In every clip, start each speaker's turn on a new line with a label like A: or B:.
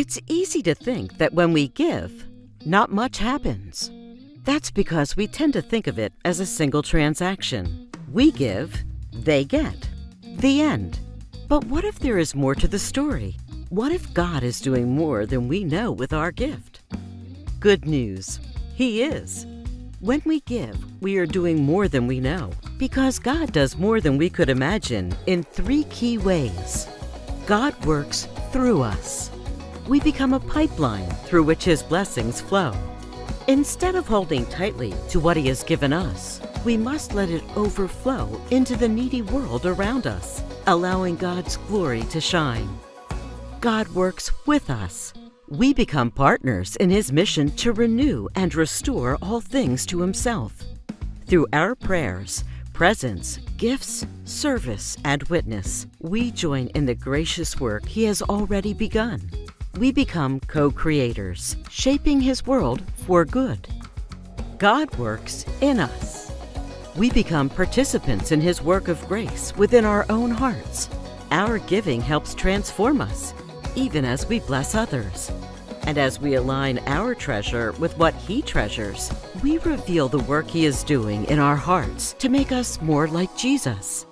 A: It's easy to think that when we give, not much happens. That's because we tend to think of it as a single transaction. We give, they get. The end. But what if there is more to the story? What if God is doing more than we know with our gift? Good news. He is. When we give, we are doing more than we know, because God does more than we could imagine in 3 key ways. God works through us. We become a pipeline through which His blessings flow. Instead of holding tightly to what He has given us, we must let it overflow into the needy world around us, allowing God's glory to shine. God works with us. We become partners in His mission to renew and restore all things to Himself. Through our prayers, presence, gifts, service, and witness, we join in the gracious work He has already begun. We become co-creators, shaping His world for good. God works in us. We become participants in His work of grace within our own hearts. Our giving helps transform us, even as we bless others. And as we align our treasure with what He treasures, we reveal the work He is doing in our hearts to make us more like Jesus.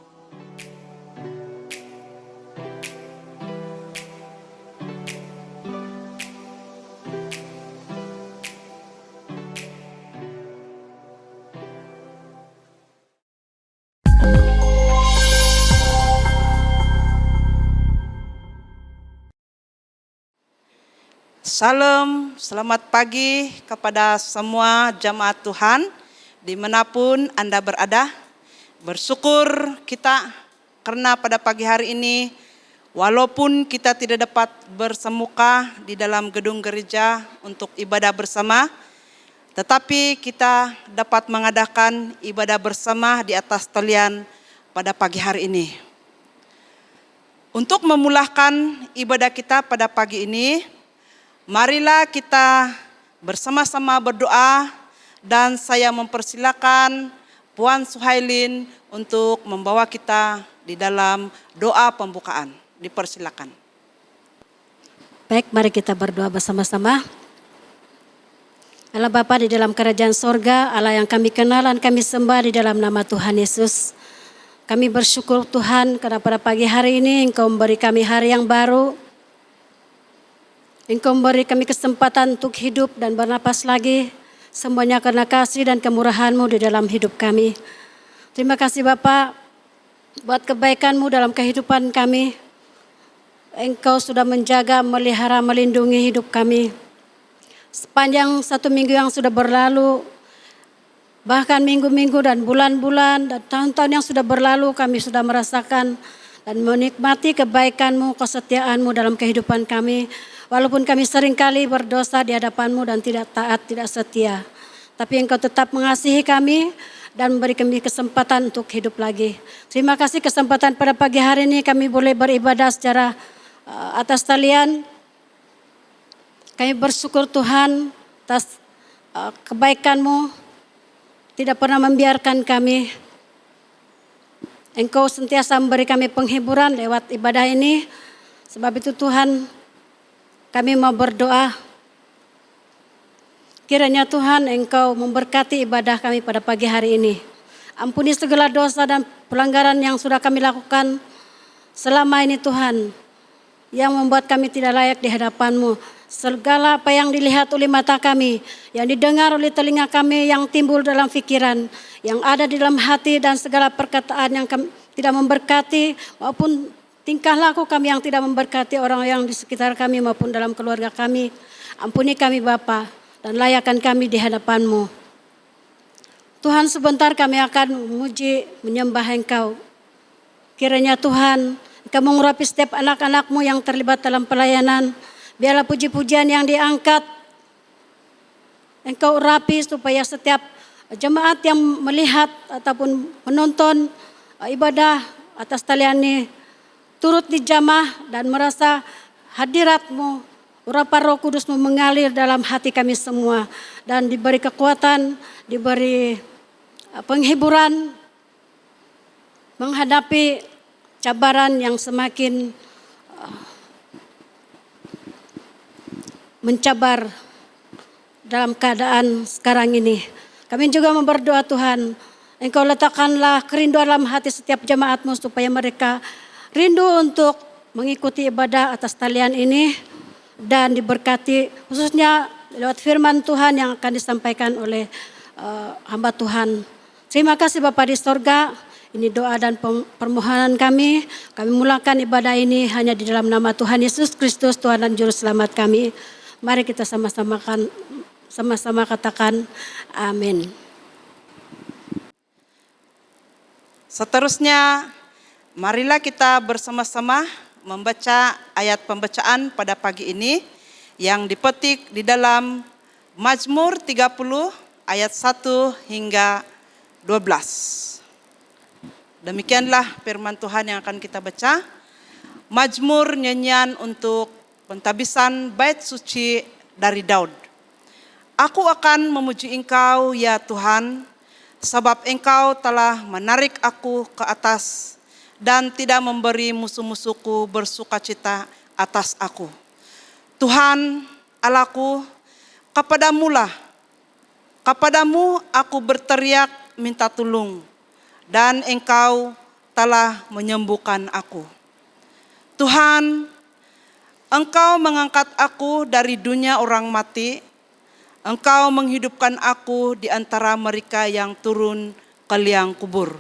B: Salam, selamat pagi kepada semua jamaat Tuhan dimanapun Anda berada. Bersyukur kita karena pada pagi hari ini walaupun kita tidak dapat bersemuka di dalam gedung gereja untuk ibadah bersama, tetapi kita dapat mengadakan ibadah bersama di atas talian pada pagi hari ini. Untuk memulakan ibadah kita pada pagi ini, marilah kita bersama-sama berdoa dan saya mempersilakan Puan Suhailin untuk membawa kita di dalam doa pembukaan. Dipersilakan.
C: Baik, mari kita berdoa bersama-sama. Allah Bapa di dalam kerajaan sorga, Allah yang kami kenal dan kami sembah di dalam nama Tuhan Yesus. Kami bersyukur Tuhan karena pada pagi hari ini Engkau memberi kami hari yang baru. Engkau memberi kami kesempatan untuk hidup dan bernapas lagi, semuanya karena kasih dan kemurahan-Mu di dalam hidup kami. Terima kasih Bapa buat kebaikan-Mu dalam kehidupan kami. Engkau sudah menjaga, melihara, melindungi hidup kami. Sepanjang 1 minggu yang sudah berlalu, bahkan minggu-minggu dan bulan-bulan dan tahun-tahun yang sudah berlalu, kami sudah merasakan dan menikmati kebaikan-Mu, kesetiaan-Mu dalam kehidupan kami. Walaupun kami seringkali berdosa di hadapan-Mu dan tidak taat, tidak setia. Tapi Engkau tetap mengasihi kami dan memberi kami kesempatan untuk hidup lagi. Terima kasih kesempatan pada pagi hari ini kami boleh beribadah secara atas talian. Kami bersyukur Tuhan atas kebaikan-Mu. Tidak pernah membiarkan kami. Engkau sentiasa memberi kami penghiburan lewat ibadah ini. Sebab itu Tuhan, kami mau berdoa, kiranya Tuhan Engkau memberkati ibadah kami pada pagi hari ini. Ampuni segala dosa dan pelanggaran yang sudah kami lakukan selama ini Tuhan, yang membuat kami tidak layak di hadapan-Mu. Segala apa yang dilihat oleh mata kami, yang didengar oleh telinga kami, yang timbul dalam pikiran, yang ada di dalam hati dan segala perkataan yang kami tidak memberkati maupun tingkah laku kami yang tidak memberkati orang yang di sekitar kami maupun dalam keluarga kami. Ampuni kami Bapa dan layakkan kami di hadapan-Mu. Tuhan, sebentar kami akan memuji, menyembah Engkau. Kiranya Tuhan, Engkau mengurapi setiap anak-anak-Mu yang terlibat dalam pelayanan. Biarlah puji-pujian yang diangkat Engkau urapi supaya setiap jemaat yang melihat ataupun menonton ibadah atas talian ini turut dijamah dan merasa hadirat-Mu, urapan Roh Kudus-Mu mengalir dalam hati kami semua. Dan diberi kekuatan, diberi penghiburan menghadapi cabaran yang semakin mencabar dalam keadaan sekarang ini. Kami juga berdoa Tuhan, Engkau letakkanlah kerinduan dalam hati setiap jemaat-Mu supaya mereka rindu untuk mengikuti ibadah atas talian ini dan diberkati khususnya lewat firman Tuhan yang akan disampaikan oleh hamba Tuhan. Terima kasih Bapa di sorga, ini doa dan permohonan kami. Kami mulakan ibadah ini hanya di dalam nama Tuhan Yesus Kristus, Tuhan dan Juru Selamat kami. Mari kita sama-sama katakan amin.
B: Seterusnya, marilah kita bersama-sama membaca ayat pembacaan pada pagi ini yang dipetik di dalam Mazmur 30 ayat 1 hingga 12. Demikianlah firman Tuhan yang akan kita baca. Mazmur nyanyian untuk pentabisan bait suci dari Daud. Aku akan memuji Engkau ya Tuhan, sebab Engkau telah menarik aku ke atas dan tidak memberi musuh-musuhku bersukacita atas aku. Tuhan Allahku, kepadamu aku berteriak minta tolong, dan Engkau telah menyembuhkan aku. Tuhan, Engkau mengangkat aku dari dunia orang mati. Engkau menghidupkan aku di antara mereka yang turun ke liang kubur.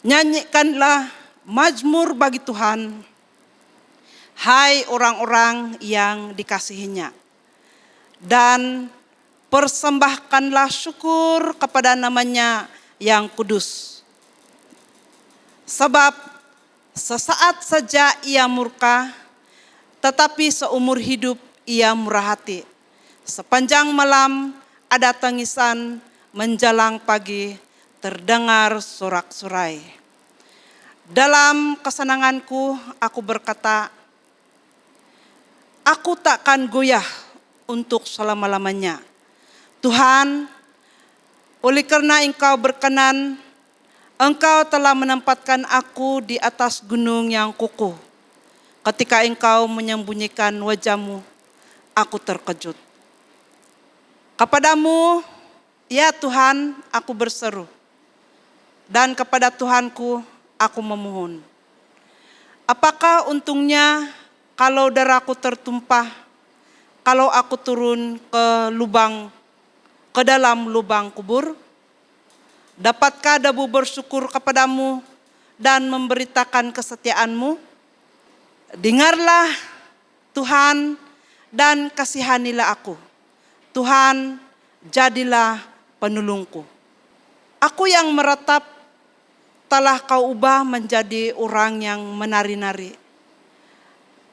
B: Nyanyikanlah mazmur bagi Tuhan, hai orang-orang yang dikasihinya. Dan persembahkanlah syukur kepada namanya yang kudus. Sebab sesaat saja ia murka, tetapi seumur hidup ia murah hati. Sepanjang malam ada tangisan, menjelang pagi terdengar sorak-sorai. Dalam kesenanganku aku berkata, aku takkan goyah untuk selama-lamanya. Tuhan, oleh karena Engkau berkenan, Engkau telah menempatkan aku di atas gunung yang kukuh. Ketika Engkau menyembunyikan wajah-Mu, aku terkejut. Kepadamu, ya Tuhan, aku berseru, dan kepada Tuhanku aku memohon. Apakah untungnya kalau darahku tertumpah, kalau aku turun ke dalam lubang kubur? Dapatkah debu bersyukur kepadamu dan memberitakan kesetiaan-Mu? Dengarlah Tuhan dan kasihanilah aku. Tuhan, jadilah penolongku. Aku yang meratap telah Kau ubah menjadi orang yang menari-nari.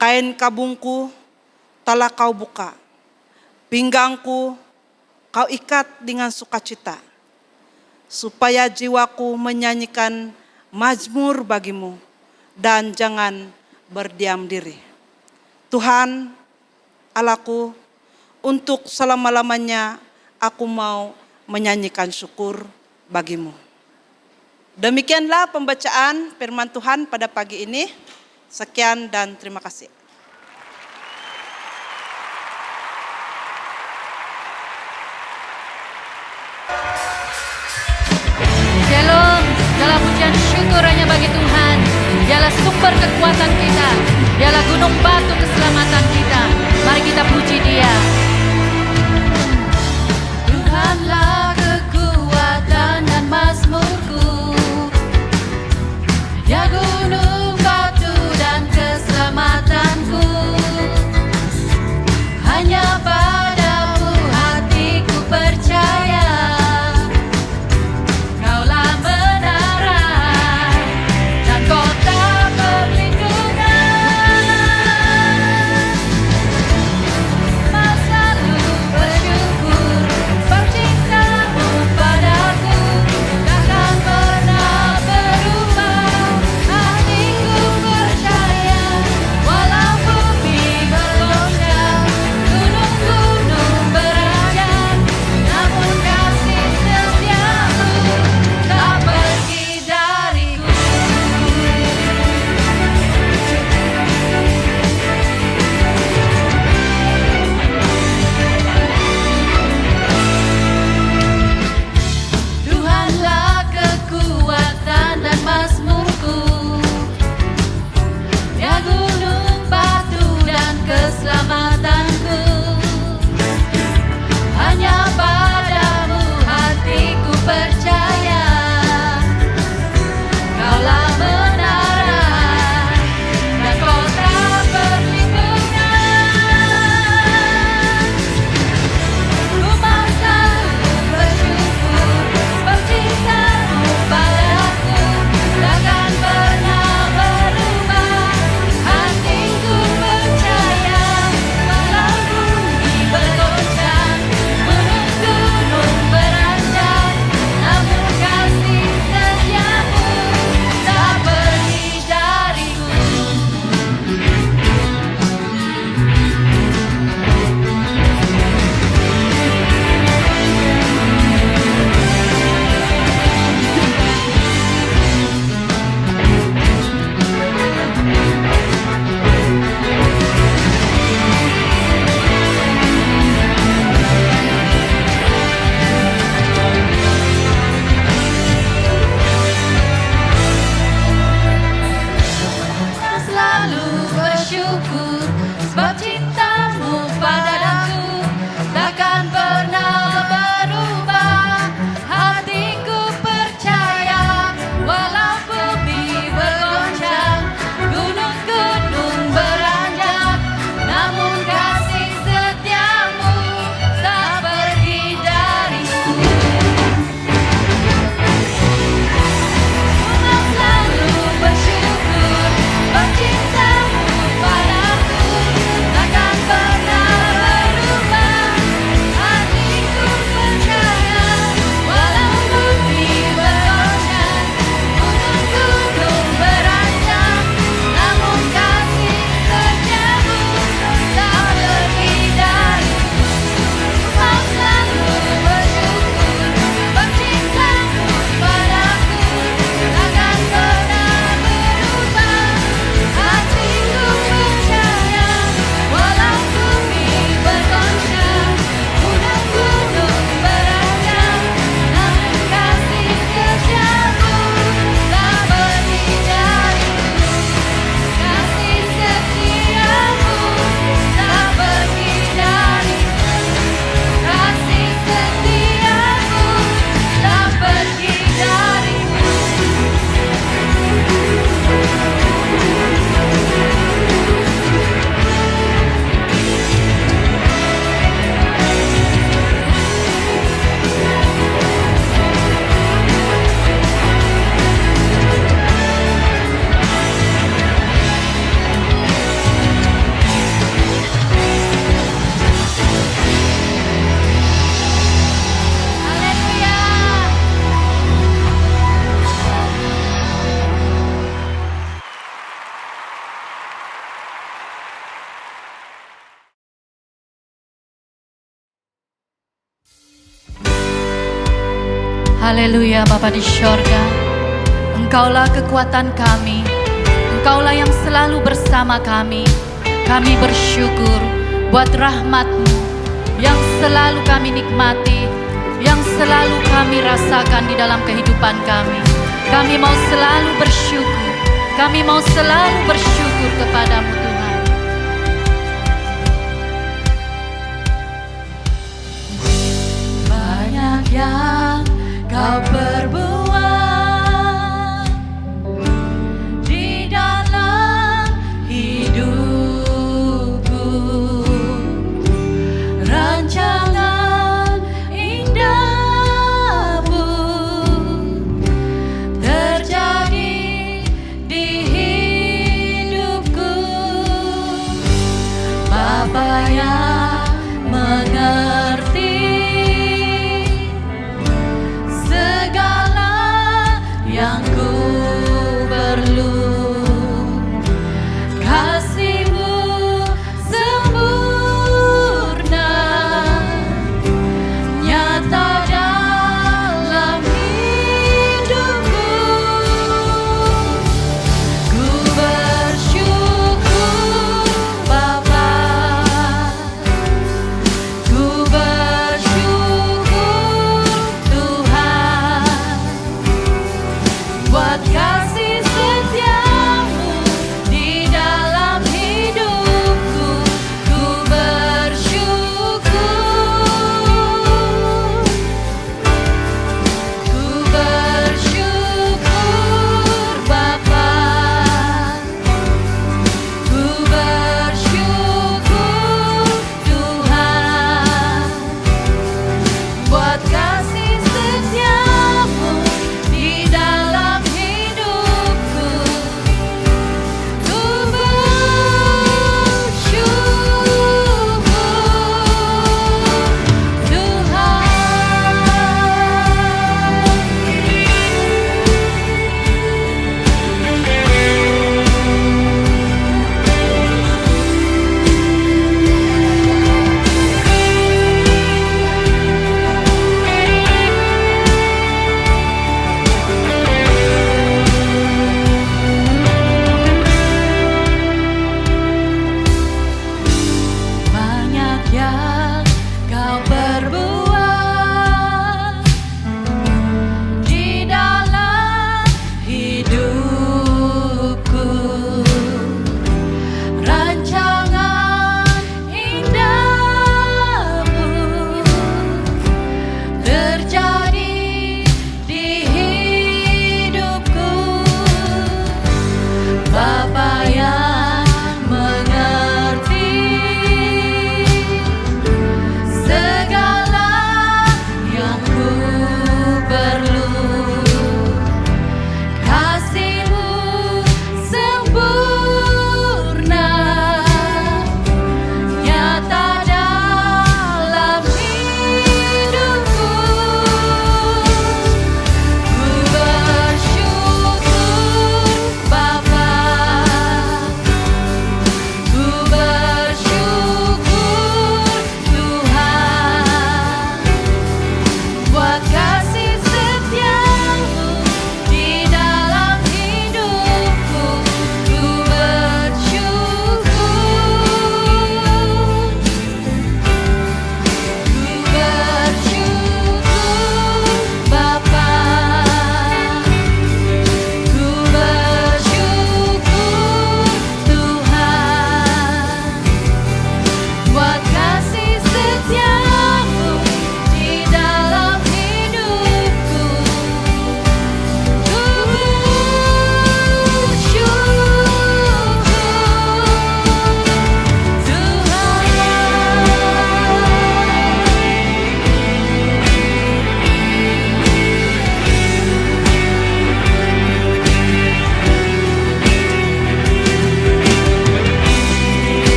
B: Kain kabungku telah Kau buka. Pinggangku Kau ikat dengan sukacita, supaya jiwaku menyanyikan mazmur bagi-Mu dan jangan berdiam diri. Tuhan, Allahku, untuk selama-lamanya aku mau menyanyikan syukur bagi-Mu. Demikianlah pembacaan firman Tuhan pada pagi ini. Sekian dan terima kasih.
D: Shalom, segala pujian syukur hanya bagi Tuhan. Dialah sumber kekuatan kita, dialah gunung batu keselamatan kita. Mari kita puji Dia. Tuhanlah kekuatan dan mazmurku, Dia gunung batu dan keselamatanku. Hanya padamu hatiku percaya, Kaulah menara dan kota perlindungan. Masa Haleluya Bapa di syurga. Engkaulah kekuatan kami. Engkaulah yang selalu bersama kami. Kami bersyukur buat rahmat-Mu yang selalu kami nikmati, yang selalu kami rasakan di dalam kehidupan kami. Kami mau selalu bersyukur. Kami mau selalu bersyukur kepada-Mu Tuhan. Banyak yang Kau perbuat di dalam hidupku, rancangan indah-Mu terjadi di hidupku. Bapa yang mengerti segala yang ku perlu, kasih-Mu sempurna nyata dalam hidupku. Ku bersyukur Bapa, ku bersyukur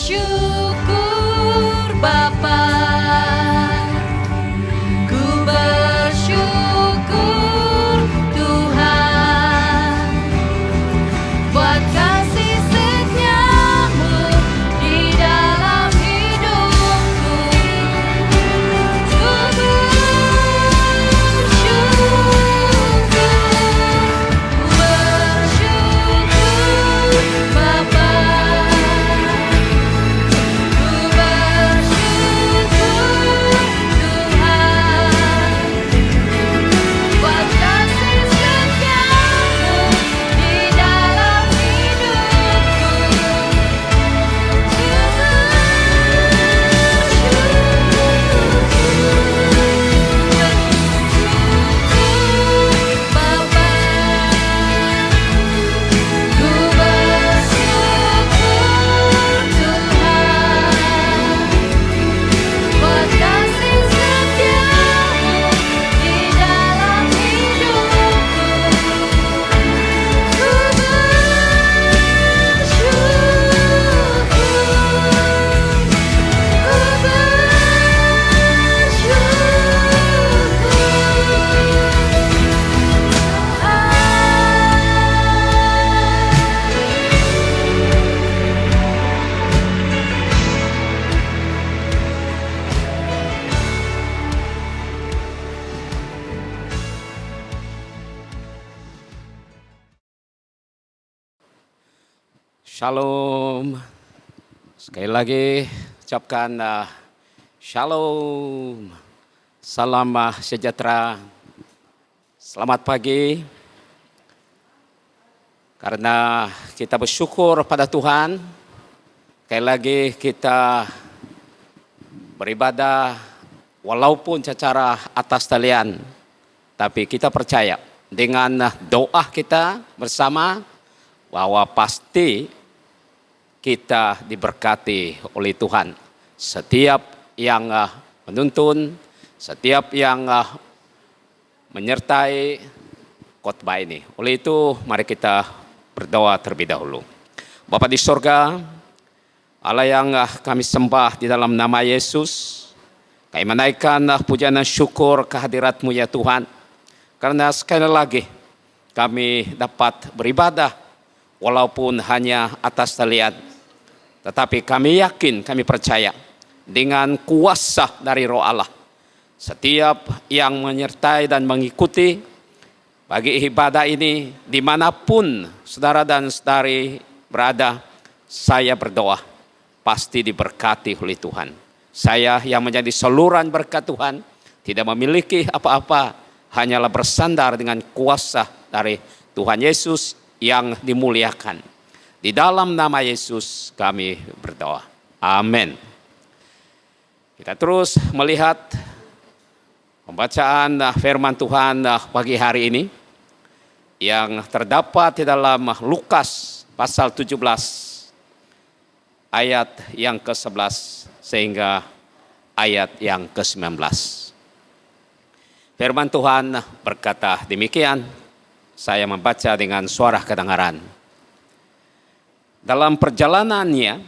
D: bersyukur Bapa, ku bersyukur Tuhan buat kasih setiamu di dalam hidupku. Ku bersyukur Bapa,
E: Shalom. Sekali lagi ucapkan shalom. Salam sejahtera. Selamat pagi. Karena kita bersyukur pada Tuhan. Sekali lagi kita beribadah walaupun secara atas talian. Tapi kita percaya dengan doa kita bersama bahwa pasti kita diberkati oleh Tuhan. Setiap yang menuntun, setiap yang menyertai khotbah ini. Oleh itu mari kita berdoa terlebih dahulu. Bapa di sorga, Allah yang kami sembah di dalam nama Yesus, kami menaikkan pujian dan syukur kehadirat-Mu ya Tuhan. Karena sekali lagi kami dapat beribadah walaupun hanya atas talian. Tetapi kami yakin, kami percaya dengan kuasa dari Roh Allah. Setiap yang menyertai dan mengikuti bagi ibadah ini dimanapun saudara dan saudari berada, saya berdoa pasti diberkati oleh Tuhan. Saya yang menjadi saluran berkat Tuhan, tidak memiliki apa-apa, hanyalah bersandar dengan kuasa dari Tuhan Yesus yang dimuliakan. Di dalam nama Yesus kami berdoa. Amin. Kita terus melihat pembacaan firman Tuhan pagi hari ini yang terdapat di dalam Lukas pasal 17 ayat yang ke-11 sehingga ayat yang ke-19. Firman Tuhan berkata demikian, saya membaca dengan suara kedengaran. Dalam perjalanannya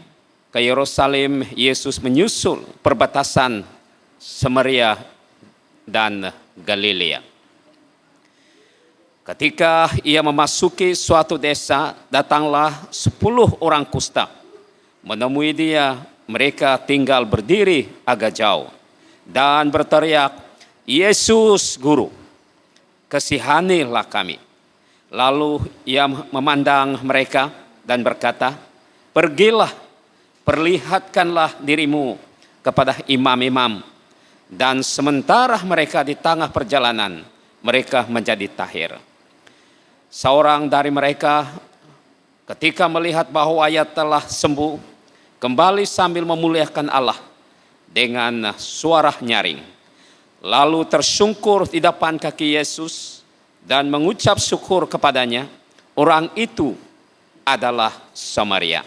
E: ke Yerusalem, Yesus menyusul perbatasan Samaria dan Galilea. Ketika ia memasuki suatu desa, datanglah 10 orang kusta menemui dia. Mereka tinggal berdiri agak jauh dan berteriak, "Yesus, Guru, kasihanilah kami." Lalu ia memandang mereka dan berkata, "Pergilah, perlihatkanlah dirimu kepada imam-imam." Dan sementara mereka di tengah perjalanan, mereka menjadi tahir. Seorang dari mereka ketika melihat bahwa ia telah sembuh, kembali sambil memuliakan Allah dengan suara nyaring. Lalu tersungkur di depan kaki Yesus dan mengucap syukur kepadanya. Orang itu adalah Samaria.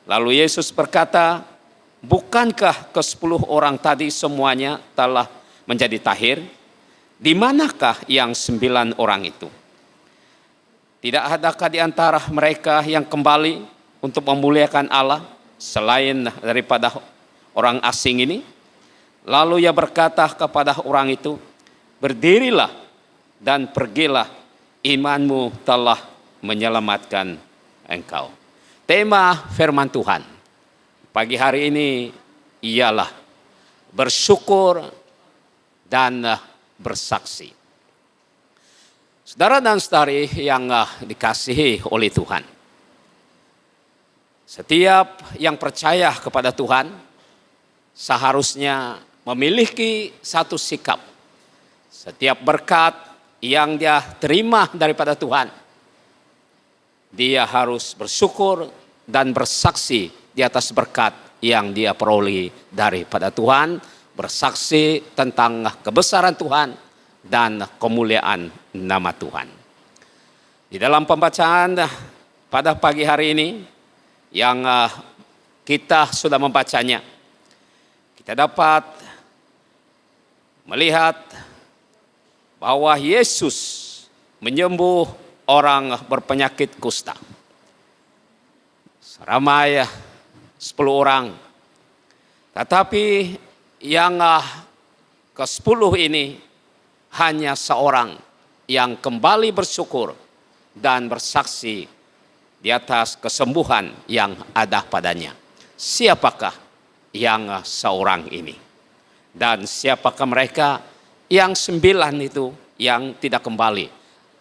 E: Lalu Yesus berkata, "Bukankah ke-10 orang tadi semuanya telah menjadi tahir? Di manakah yang 9 orang itu? Tidak adakah di antara mereka yang kembali untuk memuliakan Allah selain daripada orang asing ini. Lalu ia berkata kepada orang itu, berdirilah dan pergilah, imanmu telah menyelamatkan engkau. Tema firman Tuhan pagi hari ini ialah bersyukur dan bersaksi. Saudara dan saudari yang dikasihi oleh Tuhan, setiap yang percaya kepada Tuhan seharusnya memiliki satu sikap. Setiap berkat yang dia terima daripada Tuhan, dia harus bersyukur dan bersaksi di atas berkat yang dia peroleh daripada Tuhan, bersaksi tentang kebesaran Tuhan dan kemuliaan nama Tuhan. Di dalam pembacaan pada pagi hari ini yang kita sudah membacanya, kita dapat melihat bahwa Yesus menyembuh orang berpenyakit kusta. Ramai 10 orang. Tetapi yang ke-10 ini hanya seorang yang kembali bersyukur dan bersaksi di atas kesembuhan yang ada padanya. Siapakah yang seorang ini? Dan siapakah mereka yang 9 itu yang tidak kembali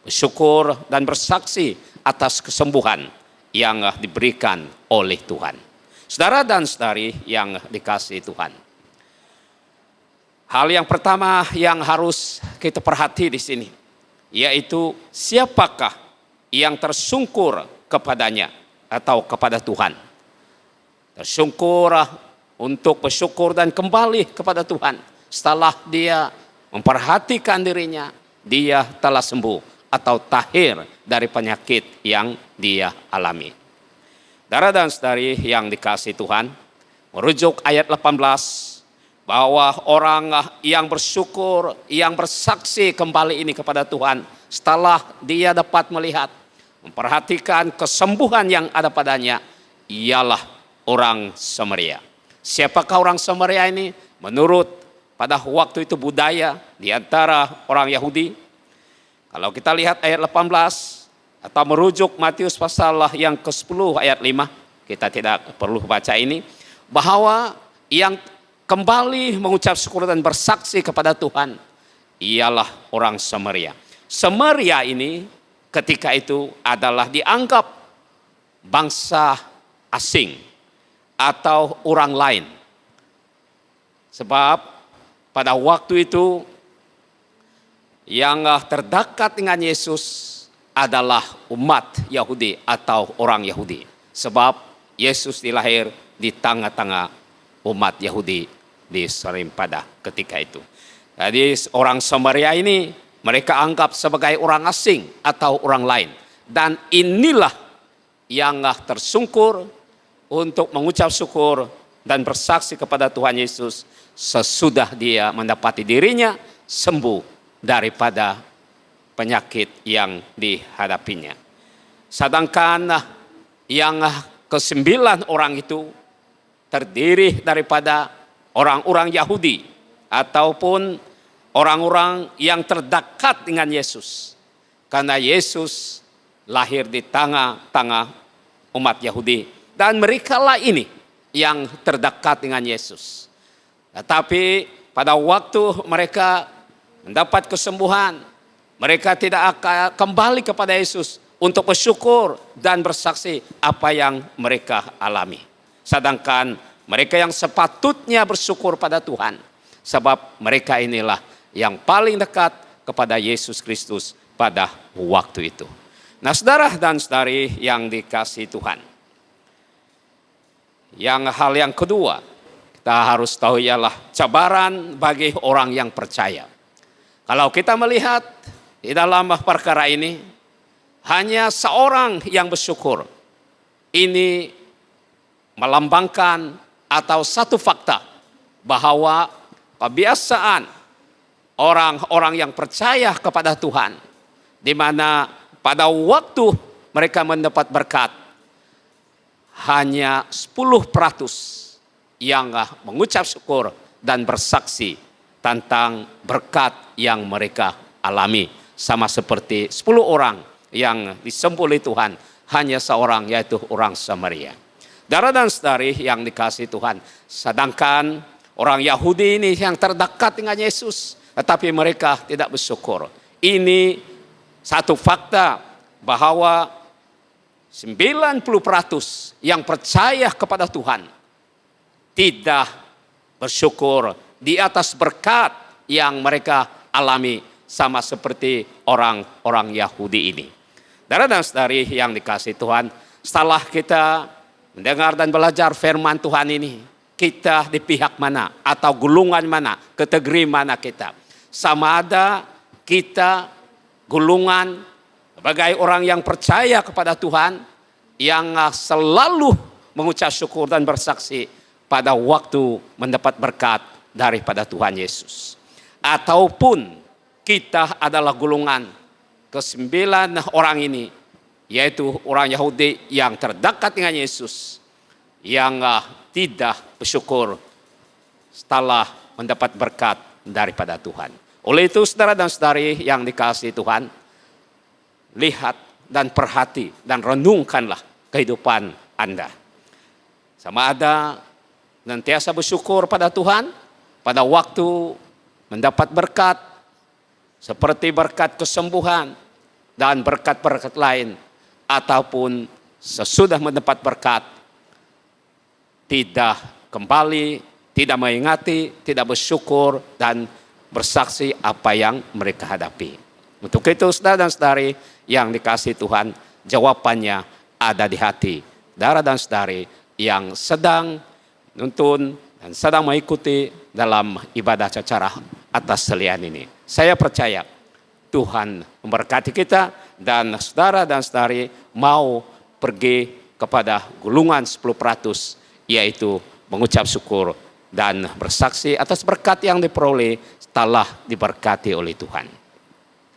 E: bersyukur dan bersaksi atas kesembuhan yang diberikan oleh Tuhan? Saudara dan saudari yang dikasihi Tuhan, hal yang pertama yang harus kita perhati di sini, yaitu siapakah yang tersungkur kepadanya atau kepada Tuhan. Tersungkur untuk bersyukur dan kembali kepada Tuhan setelah dia memperhatikan dirinya, dia telah sembuh atau tahir dari penyakit yang dia alami. Saudara dan saudari yang dikasihi Tuhan, merujuk ayat 18, bahwa orang yang bersyukur, yang bersaksi kembali ini kepada Tuhan setelah dia dapat melihat, memperhatikan kesembuhan yang ada padanya, ialah orang Samaria. Siapakah orang Samaria ini? Menurut pada waktu itu budaya di antara orang Yahudi, kalau kita lihat ayat 18 atau merujuk Matius pasal yang ke-10 ayat 5, kita tidak perlu baca ini, bahwa yang kembali mengucap syukur dan bersaksi kepada Tuhan ialah orang Samaria. Samaria ini ketika itu adalah dianggap bangsa asing atau orang lain. Sebab pada waktu itu yang terdekat dengan Yesus adalah umat Yahudi atau orang Yahudi. Sebab Yesus dilahir di tengah-tengah umat Yahudi di Salim pada ketika itu. Jadi orang Samaria ini mereka anggap sebagai orang asing atau orang lain. Dan inilah yang tersungkur untuk mengucap syukur dan bersaksi kepada Tuhan Yesus sesudah dia mendapati dirinya sembuh daripada penyakit yang dihadapinya. Sedangkan yang ke-9 orang itu terdiri daripada orang-orang Yahudi ataupun orang-orang yang terdekat dengan Yesus. Karena Yesus lahir di tengah-tengah umat Yahudi dan merekalah ini yang terdekat dengan Yesus. Tetapi pada waktu mereka mendapat kesembuhan, mereka tidak akan kembali kepada Yesus untuk bersyukur dan bersaksi apa yang mereka alami. Sedangkan mereka yang sepatutnya bersyukur pada Tuhan, sebab mereka inilah yang paling dekat kepada Yesus Kristus pada waktu itu. Nah, saudara dan saudari yang dikasihi Tuhan, hal yang kedua kita harus tahu ialah cabaran bagi orang yang percaya. Kalau kita melihat di dalam perkara ini, hanya seorang yang bersyukur. Ini melambangkan atau satu fakta bahwa kebiasaan orang-orang yang percaya kepada Tuhan, di mana pada waktu mereka mendapat berkat, hanya 10% yang mengucap syukur dan bersaksi tentang berkat yang mereka alami. Sama seperti 10 orang yang disembuh oleh Tuhan, hanya seorang yaitu orang Samaria. Saudara dan saudari yang dikasihi Tuhan, sedangkan orang Yahudi ini yang terdekat dengan Yesus, tetapi mereka tidak bersyukur. Ini satu fakta bahwa 90% yang percaya kepada Tuhan tidak bersyukur di atas berkat yang mereka alami, sama seperti orang-orang Yahudi ini. Saudara dan saudari yang dikasihi Tuhan, setelah kita mendengar dan belajar firman Tuhan ini, kita di pihak mana atau golongan mana, kategori mana kita? Sama ada kita golongan sebagai orang yang percaya kepada Tuhan, yang selalu mengucap syukur dan bersaksi pada waktu mendapat berkat daripada Tuhan Yesus. Ataupun kita adalah golongan ke-9 orang ini, yaitu orang Yahudi yang terdekat dengan Yesus, yang tidak bersyukur setelah mendapat berkat daripada Tuhan. Oleh itu saudara dan saudari yang dikasihi Tuhan, lihat dan perhati dan renungkanlah kehidupan Anda. Sama ada senantiasa bersyukur pada Tuhan pada waktu mendapat berkat, seperti berkat kesembuhan dan berkat-berkat lain, ataupun sesudah mendapat berkat tidak kembali, tidak mengingati, tidak bersyukur dan bersaksi apa yang mereka hadapi. Untuk itu saudara dan saudari yang dikasihi Tuhan, jawabannya ada di hati saudara dan saudari yang sedang menuntun dan sedang mengikuti dalam ibadah secara atas selian ini. Saya percaya Tuhan memberkati kita, dan saudara dan saudari mau pergi kepada golongan 10%, yaitu mengucap syukur dan bersaksi atas berkat yang diperoleh setelah diberkati oleh Tuhan.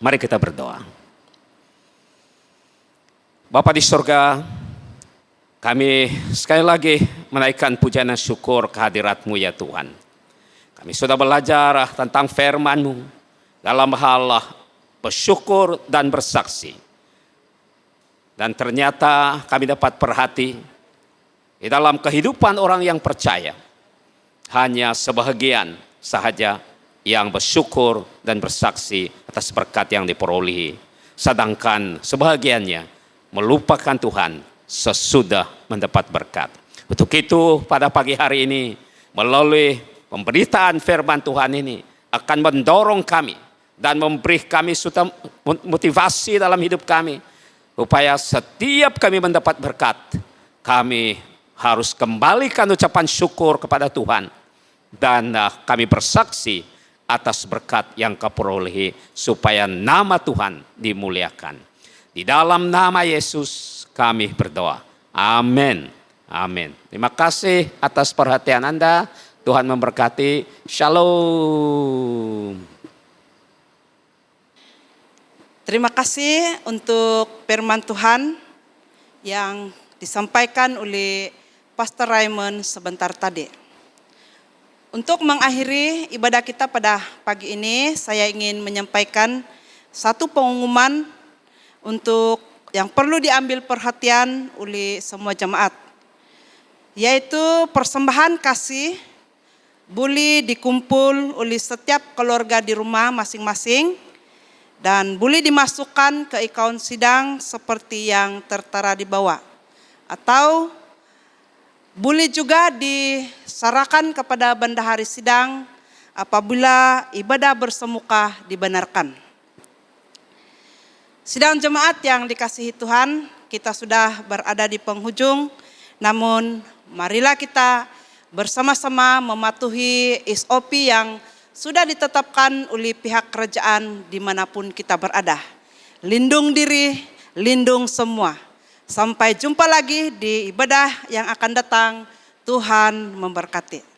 E: Mari kita berdoa. Bapa di surga, kami sekali lagi menaikkan pujian dan syukur kehadirat-Mu ya Tuhan. Kami sudah belajar tentang firman-Mu dalam hal bersyukur dan bersaksi. Dan ternyata kami dapat perhati di dalam kehidupan orang yang percaya, hanya sebahagian sahaja yang bersyukur dan bersaksi atas berkat yang diperolehi. Sedangkan sebahagiannya melupakan Tuhan sesudah mendapat berkat. Untuk itu pada pagi hari ini, melalui pemberitaan firman Tuhan ini akan mendorong kami dan memberi kami suatu motivasi dalam hidup kami, supaya setiap kami mendapat berkat, kami harus kembalikan ucapan syukur kepada Tuhan, dan kami bersaksi atas berkat yang keperolehi, supaya nama Tuhan dimuliakan. Di dalam nama Yesus kami berdoa. Amin. Amin. Terima kasih atas perhatian Anda. Tuhan memberkati. Shalom.
B: Terima kasih untuk firman Tuhan yang disampaikan oleh Pastor Raymond sebentar tadi. Untuk mengakhiri ibadah kita pada pagi ini, saya ingin menyampaikan satu pengumuman untuk yang perlu diambil perhatian oleh semua jemaat, yaitu persembahan kasih boleh dikumpul oleh setiap keluarga di rumah masing-masing, dan boleh dimasukkan ke akaun sidang seperti yang tertera di bawah. Atau boleh juga diserahkan kepada bendahari sidang apabila ibadah bersemuka dibenarkan. Sidang jemaat yang dikasihi Tuhan, kita sudah berada di penghujung, namun marilah kita bersama-sama mematuhi SOP yang sudah ditetapkan oleh pihak kerajaan dimanapun kita berada. Lindung diri, lindung semua. Sampai jumpa lagi di ibadah yang akan datang. Tuhan memberkati.